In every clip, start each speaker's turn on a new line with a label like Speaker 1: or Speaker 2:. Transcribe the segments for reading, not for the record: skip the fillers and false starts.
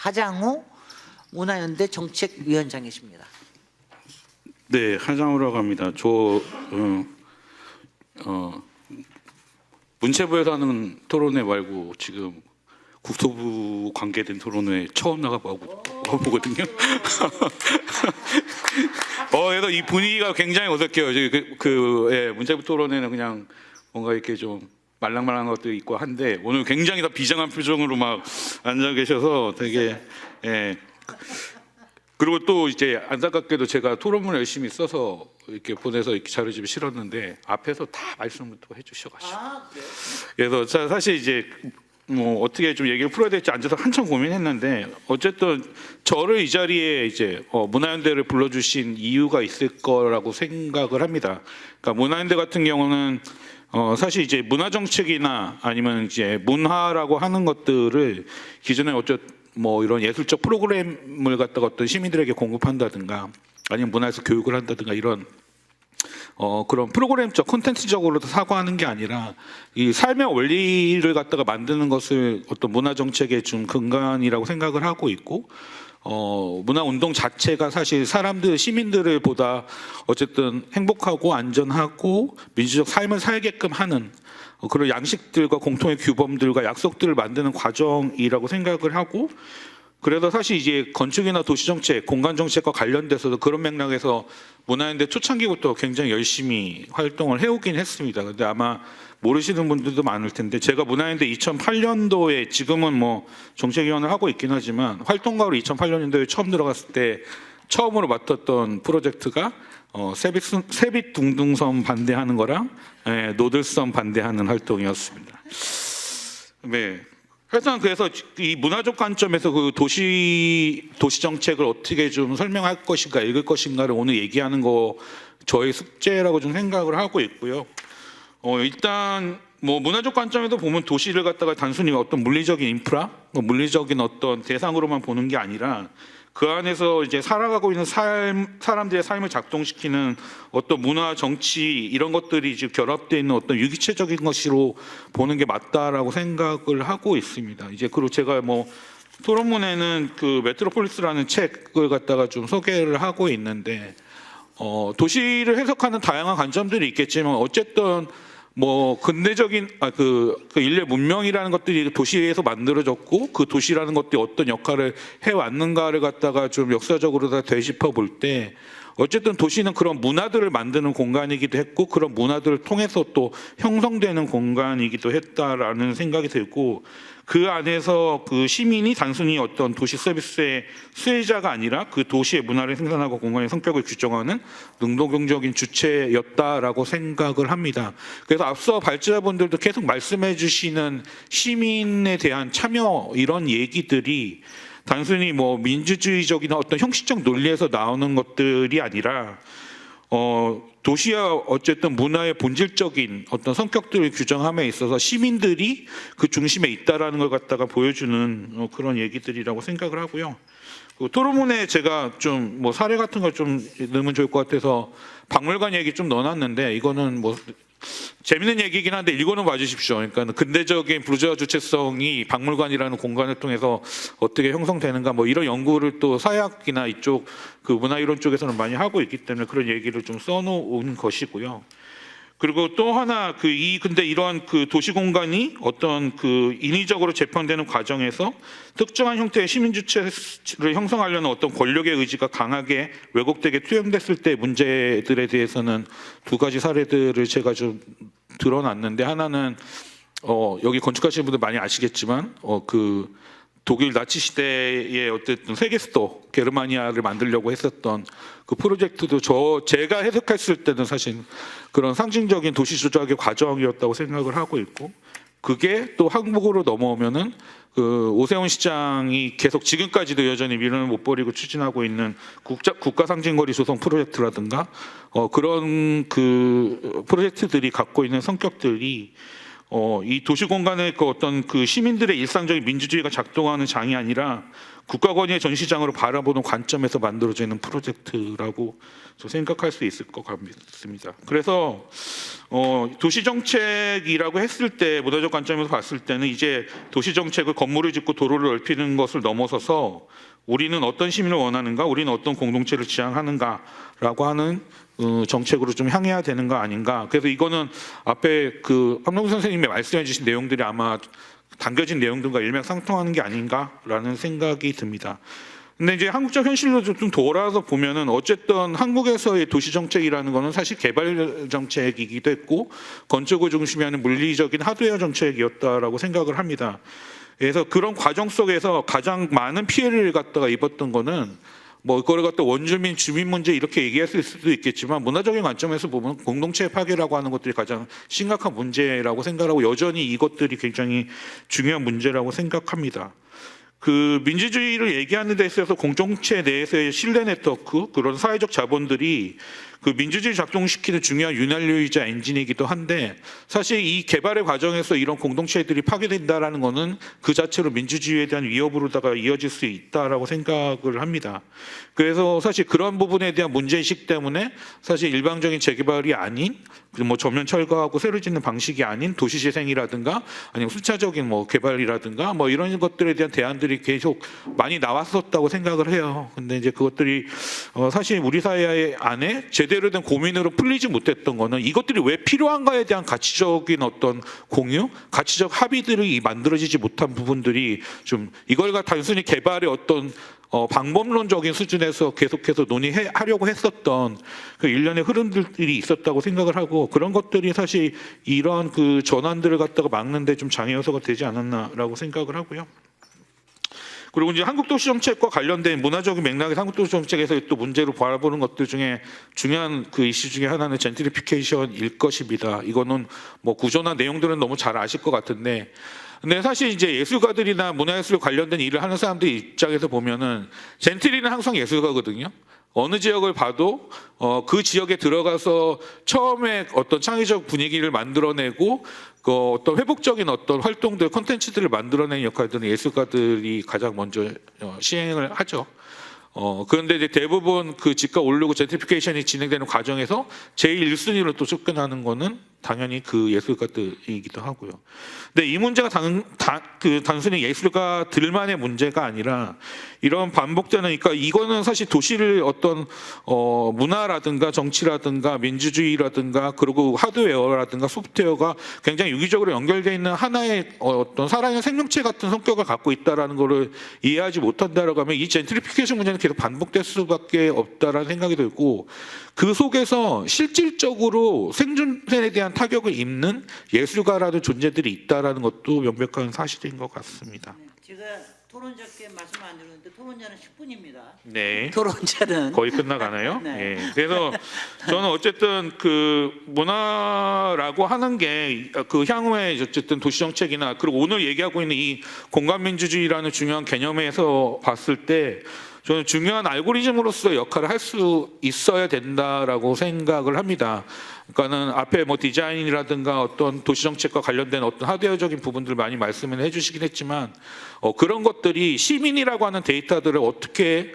Speaker 1: 하장우 문화연대 정책위원장이십니다.
Speaker 2: 네, 하장우라고 합니다. 문체부에서 하는 토론회 말고 지금 국토부 관계된 토론회 처음 나가보거든요. 그래서 이 분위기가 굉장히 어색해요. 문체부 토론회는 그냥 뭔가 이렇게 좀 말랑말랑한 것도 있고 한데 오늘 굉장히 다 비장한 표정으로 막 앉아 계셔서 되게 그리고 또 이제 안타깝게도 제가 토론문을 열심히 써서 이렇게 보내서 이렇게 자료집에 실었는데 앞에서 다 말씀을 또 해주셔가지고 그래서 사실 이제 뭐 어떻게 좀 얘기를 풀어야 될지 앉아서 한참 고민했는데 어쨌든 저를 이 자리에 이제 문화연대를 불러주신 이유가 있을 거라고 생각을 합니다. 그러니까 문화연대 같은 경우는 사실 이제 문화 정책이나 아니면 이제 문화라고 하는 것들을 기존에 뭐 이런 예술적 프로그램을 갖다가 어떤 시민들에게 공급한다든가 아니면 문화에서 교육을 한다든가 이런 그런 프로그램적 콘텐츠적으로도 사고하는 게 아니라 이 삶의 원리를 갖다가 만드는 것을 어떤 문화 정책의 좀 근간이라고 생각을 하고 있고 문화 운동 자체가 사실 시민들을 보다 어쨌든 행복하고 안전하고 민주적 삶을 살게끔 하는 그런 양식들과 공통의 규범들과 약속들을 만드는 과정이라고 생각을 하고 그래서 사실 이제 건축이나 도시정책, 공간정책과 관련돼서도 그런 맥락에서 문화연대 초창기부터 굉장히 열심히 활동을 해오긴 했습니다. 근데 아마 모르시는 분들도 많을 텐데 제가 문화연대 2008년도에 지금은 뭐 정책위원을 하고 있긴 하지만 활동가로 2008년도에 처음 들어갔을 때 처음으로 맡았던 프로젝트가 세빛둥둥섬 반대하는 거랑 노들섬 반대하는 활동이었습니다. 네. 하여튼 그래서 이 문화적 관점에서 그 도시 정책을 어떻게 좀 설명할 것인가 읽을 것인가를 오늘 얘기하는 거 저의 숙제라고 좀 생각을 하고 있고요. 일단 뭐 문화적 관점에서 보면 도시를 갖다가 단순히 어떤 물리적인 인프라, 물리적인 어떤 대상으로만 보는 게 아니라 그 안에서 이제 살아가고 있는 사람들의 삶을 작동시키는 어떤 문화, 정치 이런 것들이 지금 결합되어 있는 어떤 유기체적인 것으로 보는 게 맞다라고 생각을 하고 있습니다. 이제 그리고 제가 뭐 토론문에는 그 메트로폴리스라는 책을 갖다가 좀 소개를 하고 있는데 도시를 해석하는 다양한 관점들이 있겠지만 어쨌든 뭐 근대적인 그 인류 문명이라는 것들이 도시에서 만들어졌고 그 도시라는 것들이 어떤 역할을 해왔는가를 갖다가 좀 역사적으로 다 되짚어 볼 때 어쨌든 도시는 그런 문화들을 만드는 공간이기도 했고 그런 문화들을 통해서 또 형성되는 공간이기도 했다라는 생각이 들고 그 안에서 그 시민이 단순히 어떤 도시 서비스의 수혜자가 아니라 그 도시의 문화를 생산하고 공간의 성격을 규정하는 능동적인 주체였다라고 생각을 합니다. 그래서 앞서 발제자분들도 계속 말씀해 주시는 시민에 대한 참여 이런 얘기들이 단순히 뭐 민주주의적이나 어떤 형식적 논리에서 나오는 것들이 아니라 도시와 어쨌든 문화의 본질적인 어떤 성격들을 규정함에 있어서 시민들이 그 중심에 있다라는 걸 갖다가 보여주는 그런 얘기들이라고 생각을 하고요. 그 토론문에 제가 좀 뭐 사례 같은 걸 좀 넣으면 좋을 것 같아서 박물관 얘기 좀 넣어놨는데 이거는 뭐 재밌는 얘기긴 한데 읽어는 봐주십시오. 그러니까 근대적인 부르주아 주체성이 박물관이라는 공간을 통해서 어떻게 형성되는가 뭐 이런 연구를 또 사회학이나 이쪽 그 문화이론 쪽에서는 많이 하고 있기 때문에 그런 얘기를 좀 써놓은 것이고요. 그리고 또 하나 근데 이러한 그 도시 공간이 어떤 그 인위적으로 재편되는 과정에서 특정한 형태의 시민 주체를 형성하려는 어떤 권력의 의지가 강하게 왜곡되게 투영됐을 때 문제들에 대해서는 두 가지 사례들을 제가 좀 드러났는데 하나는 여기 건축하시는 분들 많이 아시겠지만 그 독일 나치 시대의 어쨌든 세계 수도 게르마니아를 만들려고 했었던 그 프로젝트도 제가 해석했을 때는 사실 그런 상징적인 도시 조작의 과정이었다고 생각을 하고 있고 그게 또 한국으로 넘어오면은 그 오세훈 시장이 계속 지금까지도 여전히 미련을 못 버리고 추진하고 있는 국가 상징거리 조성 프로젝트라든가 그런 그 프로젝트들이 갖고 있는 성격들이 이 도시 공간의 그 어떤 그 시민들의 일상적인 민주주의가 작동하는 장이 아니라 국가 권위의 전시장으로 바라보는 관점에서 만들어지는 프로젝트라고 저 생각할 수 있을 것 같습니다. 그래서 도시 정책이라고 했을 때 문화적 관점에서 봤을 때는 이제 도시 정책을 건물을 짓고 도로를 넓히는 것을 넘어서서 우리는 어떤 시민을 원하는가, 우리는 어떤 공동체를 지향하는가라고 하는 정책으로 좀 향해야 되는 거 아닌가. 그래서 이거는 앞에 그 함동구 선생님이 말씀해 주신 내용들이 아마 담겨진 내용들과 일맥상통하는 게 아닌가라는 생각이 듭니다. 근데 이제 한국적 현실로 좀 돌아서 보면은 어쨌든 한국에서의 도시 정책이라는 거는 사실 개발 정책이기도 했고 건축을 중심이 하는 물리적인 하드웨어 정책이었다라고 생각을 합니다. 그래서 그런 과정 속에서 가장 많은 피해를 갖다가 입었던 거는 뭐 이거를 갖다 원주민 주민 문제 이렇게 얘기했을 수도 있겠지만 문화적인 관점에서 보면 공동체 파괴라고 하는 것들이 가장 심각한 문제라고 생각하고 여전히 이것들이 굉장히 중요한 문제라고 생각합니다. 그 민주주의를 얘기하는 데 있어서 공동체 내에서의 신뢰 네트워크 그런 사회적 자본들이 그 민주주의 작동시키는 중요한 윤활유이자 엔진이기도 한데 사실 이 개발의 과정에서 이런 공동체들이 파괴된다라는 것은 그 자체로 민주주의에 대한 위협으로다가 이어질 수 있다라고 생각을 합니다. 그래서 사실 그런 부분에 대한 문제의식 때문에 사실 일방적인 재개발이 아닌 뭐 전면 철거하고 새로 짓는 방식이 아닌 도시재생이라든가 아니면 순차적인 뭐 개발이라든가 뭐 이런 것들에 대한 대안들이 계속 많이 나왔었다고 생각을 해요. 근데 이제 그것들이 사실 우리 사회 안에 제대로 된 고민으로 풀리지 못했던 거는 이것들이 왜 필요한가에 대한 가치적인 어떤 공유, 가치적 합의들이 만들어지지 못한 부분들이 좀 이걸 단순히 개발의 어떤 방법론적인 수준에서 계속해서 논의하려고 했었던 그 일련의 흐름들이 있었다고 생각을 하고 그런 것들이 사실 이러한 그 전환들을 갖다가 막는데 좀 장애 요소가 되지 않았나라고 생각을 하고요. 그리고 이제 한국도시정책과 관련된 문화적인 맥락의 한국도시정책에서 또 문제로 바라보는 것들 중에 중요한 그 이슈 중에 하나는 젠트리피케이션일 것입니다. 이거는 뭐 구조나 내용들은 너무 잘 아실 것 같은데 근데 사실 이제 예술가들이나 문화예술 관련된 일을 하는 사람들 입장에서 보면은 젠트리는 항상 예술가거든요. 어느 지역을 봐도 그 지역에 들어가서 처음에 어떤 창의적 분위기를 만들어내고 그 어떤 회복적인 어떤 활동들, 콘텐츠들을 만들어내는 역할들은 예술가들이 가장 먼저 시행을 하죠. 그런데 이제 대부분 그 집값 오르고 젠트리피케이션이 진행되는 과정에서 제일 1순위로 또 접근하는 거는 당연히 그 예술가들이기도 하고요. 근데 이 문제가 단순히 예술가들만의 문제가 아니라 이런 반복되는, 그러니까 이거는 사실 도시를 어떤 문화라든가 정치라든가 민주주의라든가 그리고 하드웨어라든가 소프트웨어가 굉장히 유기적으로 연결되어 있는 하나의 어떤 살아있는 생명체 같은 성격을 갖고 있다라는 것을 이해하지 못한다라고 하면 이 젠트리피케이션 문제는 계속 반복될 수밖에 없다라는 생각이 들고 그 속에서 실질적으로 생존에 대한 타격을 입는 예술가라는 존재들이 있다라는 것도 명백한 사실인 것 같습니다.
Speaker 1: 네, 제가 토론자께 말씀 안 드렸는데 토론자는 10분입니다.
Speaker 2: 네.
Speaker 1: 토론자는
Speaker 2: 거의 끝나가나요?
Speaker 1: 네.
Speaker 2: 예. 그래서 저는 어쨌든 그 문화라고 하는 게 그 향후에 어쨌든 도시정책이나 그리고 오늘 얘기하고 있는 이 공간민주주의라는 중요한 개념에서 봤을 때 저는 중요한 알고리즘으로서 역할을 할 수 있어야 된다라고 생각을 합니다. 그러니까는 앞에 뭐 디자인이라든가 어떤 도시정책과 관련된 어떤 하드웨어적인 부분들 많이 말씀을 해주시긴 했지만 그런 것들이 시민이라고 하는 데이터들을 어떻게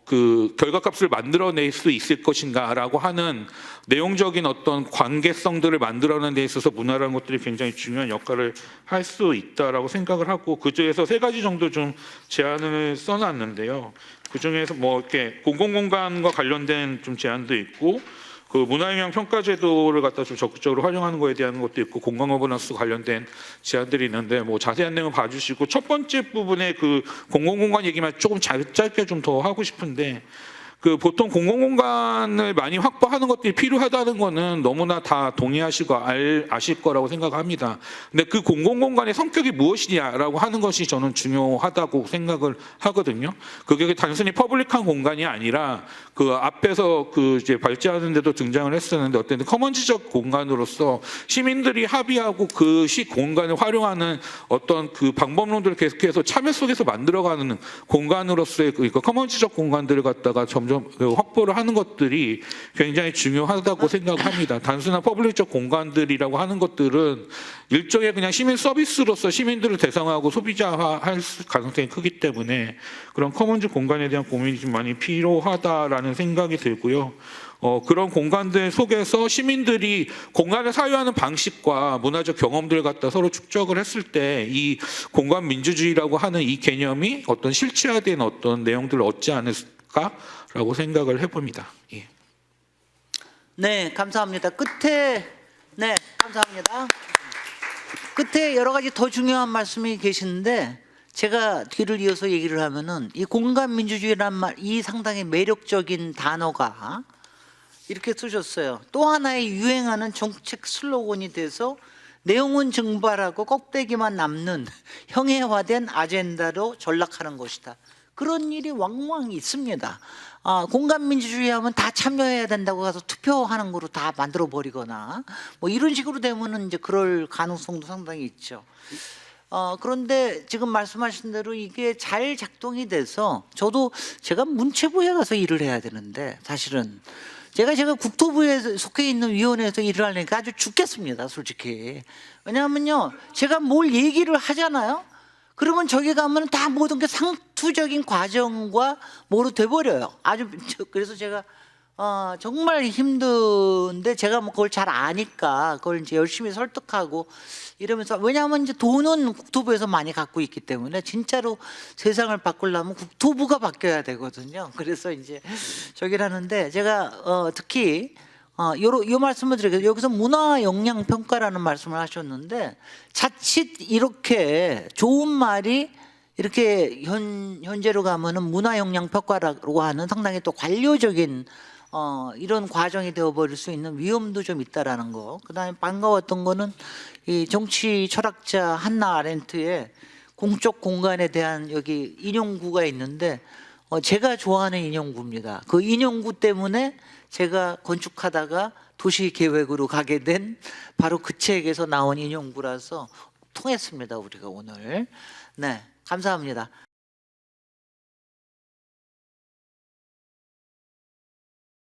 Speaker 2: 그 결과값을 만들어낼 수 있을 것인가라고 하는 내용적인 어떤 관계성들을 만들어내는 데 있어서 문화라는 것들이 굉장히 중요한 역할을 할 수 있다라고 생각을 하고 그 중에서 3가지 정도 좀 제안을 써놨는데요. 그 중에서 뭐 이렇게 공공공간과 관련된 좀 제안도 있고 그 문화영향 평가 제도를 갖다 좀 적극적으로 활용하는 거에 대한 것도 있고 공간 어버넌스 관련된 제안들이 있는데 뭐 자세한 내용 봐주시고 첫 번째 부분에 그 공공공간 얘기만 조금 짧게 좀 더 하고 싶은데 그 보통 공공공간을 많이 확보하는 것들이 필요하다는 거는 너무나 다 동의하시고 아실 거라고 생각합니다. 근데 그 공공공간의 성격이 무엇이냐라고 하는 것이 저는 중요하다고 생각을 하거든요. 그게 단순히 퍼블릭한 공간이 아니라 그 앞에서 그 이제 발제하는 데도 등장을 했었는데 어떤 커먼지적 공간으로서 시민들이 합의하고 그 공간을 활용하는 어떤 그 방법론들을 계속해서 참여 속에서 만들어가는 공간으로서의 그 커먼지적 공간들을 갖다가 점점 점점 확보를 하는 것들이 굉장히 중요하다고 생각합니다. 단순한 퍼블릭적 공간들이라고 하는 것들은 일종의 그냥 시민 서비스로서 시민들을 대상화하고 소비자화할 가능성이 크기 때문에 그런 커먼즈 공간에 대한 고민이 좀 많이 필요하다라는 생각이 들고요. 그런 공간들 속에서 시민들이 공간을 사유하는 방식과 문화적 경험들 갖다 서로 축적을 했을 때 이 공간 민주주의라고 하는 이 개념이 어떤 실체화된 어떤 내용들을 얻지 않을까라고 생각을 해봅니다. 예.
Speaker 1: 네, 감사합니다. 네, 감사합니다. 끝에 여러 가지 더 중요한 말씀이 계시는데 제가 뒤를 이어서 얘기를 하면은 이 공간 민주주의란 말, 이 상당히 매력적인 단어가 이렇게 쓰셨어요. 또 하나의 유행하는 정책 슬로건이 돼서 내용은 증발하고 껍데기만 남는 형해화된 아젠다로 전락하는 것이다. 그런 일이 왕왕 있습니다. 공간 민주주의 하면 다 참여해야 된다고 가서 투표하는 거로 다 만들어 버리거나 뭐 이런 식으로 되면은 이제 그럴 가능성도 상당히 있죠. 그런데 지금 말씀하신 대로 이게 잘 작동이 돼서 제가 문체부에 가서 일을 해야 되는데 사실은 제가 국토부에 속해 있는 위원회에서 일을 하려니까 아주 죽겠습니다, 솔직히. 왜냐하면요, 제가 뭘 얘기를 하잖아요. 그러면 저기 가면 다 모든 게 상투적인 과정과 뭐로 돼버려요. 그래서 제가 정말 힘든데 제가 뭐 그걸 잘 아니까 그걸 이제 열심히 설득하고 이러면서, 왜냐하면 이제 돈은 국토부에서 많이 갖고 있기 때문에 진짜로 세상을 바꾸려면 국토부가 바뀌어야 되거든요. 그래서 이제 저기를 하는데 제가 특히 요 말씀을 드리겠습니다. 여기서 문화 역량 평가라는 말씀을 하셨는데 자칫 이렇게 좋은 말이 이렇게 현재로 가면은 문화 역량 평가라고 하는 상당히 또 관료적인 이런 과정이 되어버릴 수 있는 위험도 좀 있다라는 거. 그다음에 반가웠던 거는 이 정치 철학자 한나 아렌트의 공적 공간에 대한 여기 인용구가 있는데 제가 좋아하는 인용구입니다. 그 인용구 때문에 제가 건축하다가 도시계획으로 가게 된 바로 그 책에서 나온 인용구라서 통했습니다, 우리가 오늘. 네, 감사합니다.